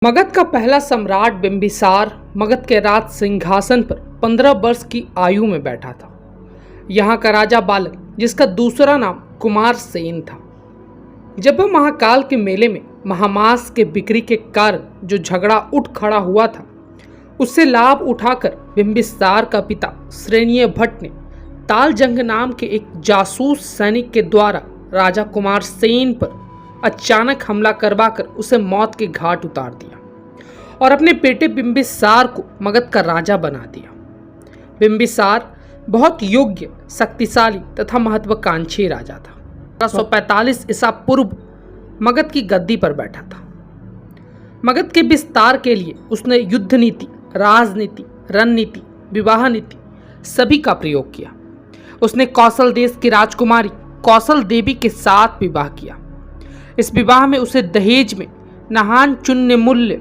मगध का पहला सम्राट बिंबिसार मगध के राज सिंहासन पर 15 वर्ष की आयु में बैठा था। यहाँ का राजा बालक, जिसका दूसरा नाम कुमार सेन था, जब वह महाकाल के मेले में महामास के बिक्री के कारण जो झगड़ा उठ खड़ा हुआ था, उससे लाभ उठाकर बिंबिसार का पिता श्रेणीय भट्ट ने तालजंग नाम के एक जासूस सैनिक के द्वारा राजा कुमार सेन पर अचानक हमला करवाकर उसे मौत के घाट उतार दिया और अपने बेटे बिंबिसार को मगध का राजा बना दिया। बिंबिसार बहुत योग्य, शक्तिशाली तथा महत्वाकांक्षी राजा था। 1245 ईसा पूर्व मगध की गद्दी पर बैठा था। मगध के विस्तार के लिए उसने युद्ध नीति, राजनीति, रणनीति, विवाह नीति सभी का प्रयोग किया। उसने कौशल देश की राजकुमारी कौशल देवी के साथ विवाह किया। इस विवाह में उसे दहेज में नहान चुन्य मूल्य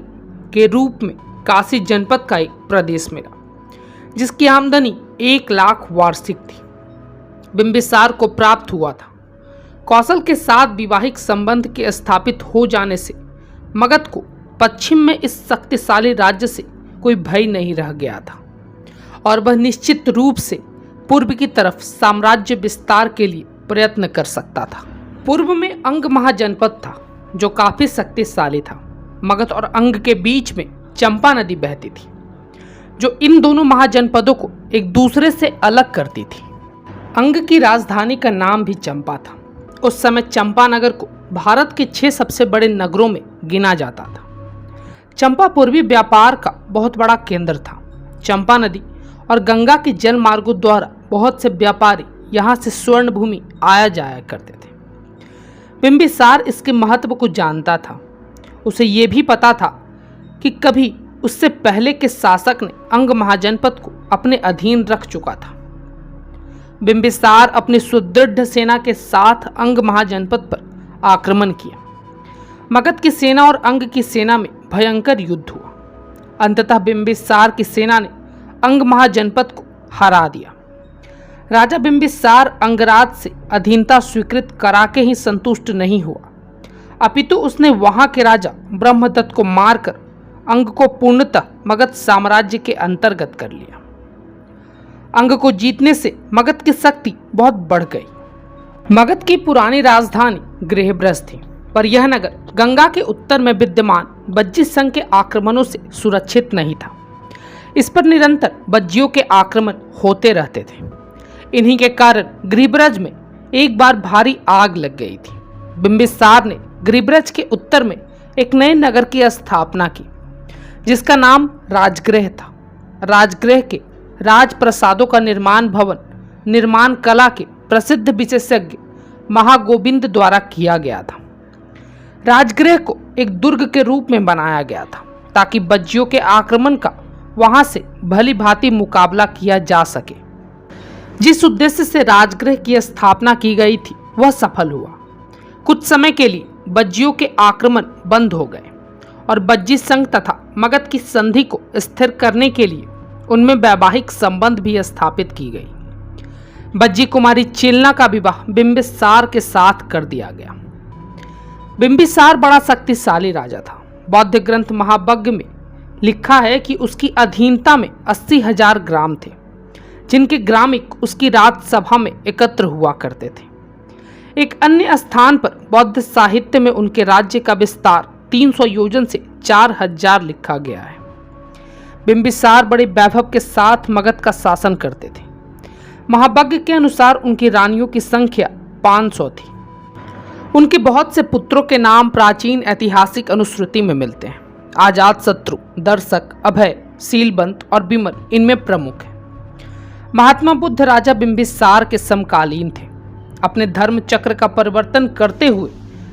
के रूप में काशी जनपद का एक प्रदेश मिला, जिसकी आमदनी 1 लाख वार्षिक थी। बिंबिसार को प्राप्त हुआ था। कौशल के साथ वैवाहिक संबंध के स्थापित हो जाने से मगध को पश्चिम में इस शक्तिशाली राज्य से कोई भय नहीं रह गया था और वह निश्चित रूप से पूर्व की तरफ साम्राज्य विस्तार के लिए प्रयत्न कर सकता था। पूर्व में अंग महाजनपद था, जो काफी शक्तिशाली था। मगध और अंग के बीच में चंपा नदी बहती थी, जो इन दोनों महाजनपदों को एक दूसरे से अलग करती थी। अंग की राजधानी का नाम भी चंपा था। उस समय चंपानगर को भारत के 6 सबसे बड़े नगरों में गिना जाता था। चंपा पूर्वी व्यापार का बहुत बड़ा केंद्र था। चंपा नदी और गंगा के जल मार्गों द्वारा बहुत से व्यापारी यहाँ से स्वर्ण भूमि आया जाया करते थे। बिंबिसार इसके महत्व को जानता था। उसे ये भी पता था कि कभी उससे पहले के शासक ने अंग महाजनपद को अपने अधीन रख चुका था। बिंबिसार अपनी सुदृढ़ सेना के साथ अंग महाजनपद पर आक्रमण किया। मगध की सेना और अंग की सेना में भयंकर युद्ध हुआ। अंततः बिंबिसार की सेना ने अंग महाजनपद को हरा दिया। राजा बिंबिसार अंगराज से अधीनता स्वीकृत करा के ही संतुष्ट नहीं हुआ, अपितु उसने वहां के राजा ब्रह्मदत्त को मारकर अंग को पूर्णतः मगध साम्राज्य के अंतर्गत कर लिया। अंग को जीतने से मगध की शक्ति बहुत बढ़ गई। मगध की पुरानी राजधानी गृहब्रज थी, पर यह नगर गंगा के उत्तर में विद्यमान बज्जी संघ के आक्रमणों से सुरक्षित नहीं था। इस पर निरंतर बज्जियों के आक्रमण होते रहते थे। इन्हीं के कारण गृहब्रज में एक बार भारी आग लग गई थी। बिंबिसार ने गृहब्रज के उत्तर में एक नए नगर की स्थापना की, जिसका नाम राजगृह था। राजगृह के राजप्रसादों का निर्माण कला के प्रसिद्ध विशेषज्ञ महागोविंद द्वारा किया गया था। राजगृह को एक दुर्ग के रूप में बनाया गया था, ताकि बज्जियों के आक्रमण का वहां से भली भांति मुकाबला किया जा सके। जिस उद्देश्य से राजगृह की स्थापना की गई थी, वह सफल हुआ। कुछ समय के लिए बज्जियों के आक्रमण बंद हो गए और बज्जी संघ तथा मगध की संधि को स्थिर करने के लिए उनमें वैवाहिक संबंध भी स्थापित की गई। बज्जी कुमारी चिलना का विवाह बिंबिसार के साथ कर दिया गया। बिंबिसार बड़ा शक्तिशाली राजा था। बौद्ध ग्रंथ महावज्ञ में लिखा है कि उसकी अधीनता में 80,000 ग्राम थे, जिनके ग्रामिक उसकी राजसभा में एकत्र हुआ करते थे। एक अन्य स्थान पर बौद्ध साहित्य में उनके राज्य का विस्तार 300 योजन से 4000 लिखा गया है। बिंबिसार बड़े वैभव के साथ मगध का शासन करते थे। महावज्ञ के अनुसार उनकी रानियों की संख्या 500 थी। उनके बहुत से पुत्रों के नाम प्राचीन ऐतिहासिक अनुश्रुति में मिलते हैं। अजातशत्रु, दर्शक, अभय, शीलबंत और विमल इनमें प्रमुख है। महात्मा बुद्ध राजा बिंबिसार के समकालीन थे। अपने धर्म चक्र का परिवर्तन करते हुए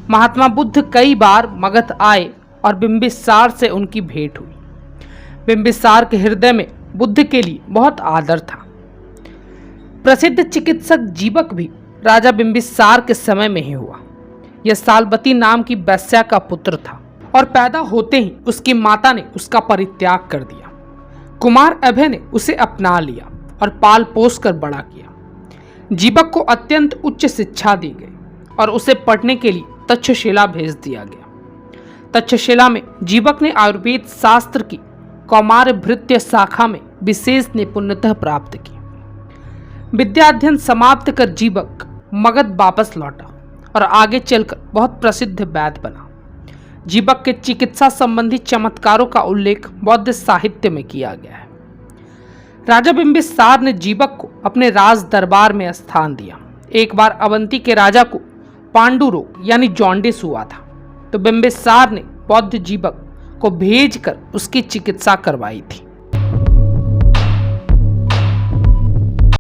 महात्मा बुद्ध कई बार मगध आए और बिंबिसार से उनकी भेंट हुई। बिंबिसार के हृदय में बुद्ध के लिए बहुत आदर था। प्रसिद्ध चिकित्सक जीवक भी राजा बिंबिसार के समय में ही हुआ। यह सालवती नाम की वैश्या का पुत्र था और पैदा होते ही उसकी माता ने उसका परित्याग कर दिया। कुमार अभय ने उसे अपना लिया और पाल पोस कर बड़ा किया। जीवक को अत्यंत उच्च शिक्षा दी गई और उसे पढ़ने के लिए तक्षशिला भेज दिया गया। तक्षशिला में जीवक ने आयुर्वेद शास्त्र की कौमार भृत्य शाखा में विशेष निपुणता प्राप्त की। विद्या अध्ययन समाप्त कर जीवक मगध वापस लौटा और आगे चलकर बहुत प्रसिद्ध वैद्य बना। जीवक के चिकित्सा संबंधी चमत्कारों का उल्लेख बौद्ध साहित्य में किया गया है। राजा बिंबिसार ने जीवक को अपने राज दरबार में स्थान दिया। एक बार अवंती के राजा को पांडु रोग यानी जॉन्डिस हुआ था, तो बिंबिसार ने बौद्ध जीवक को भेजकर उसकी चिकित्सा करवाई थी।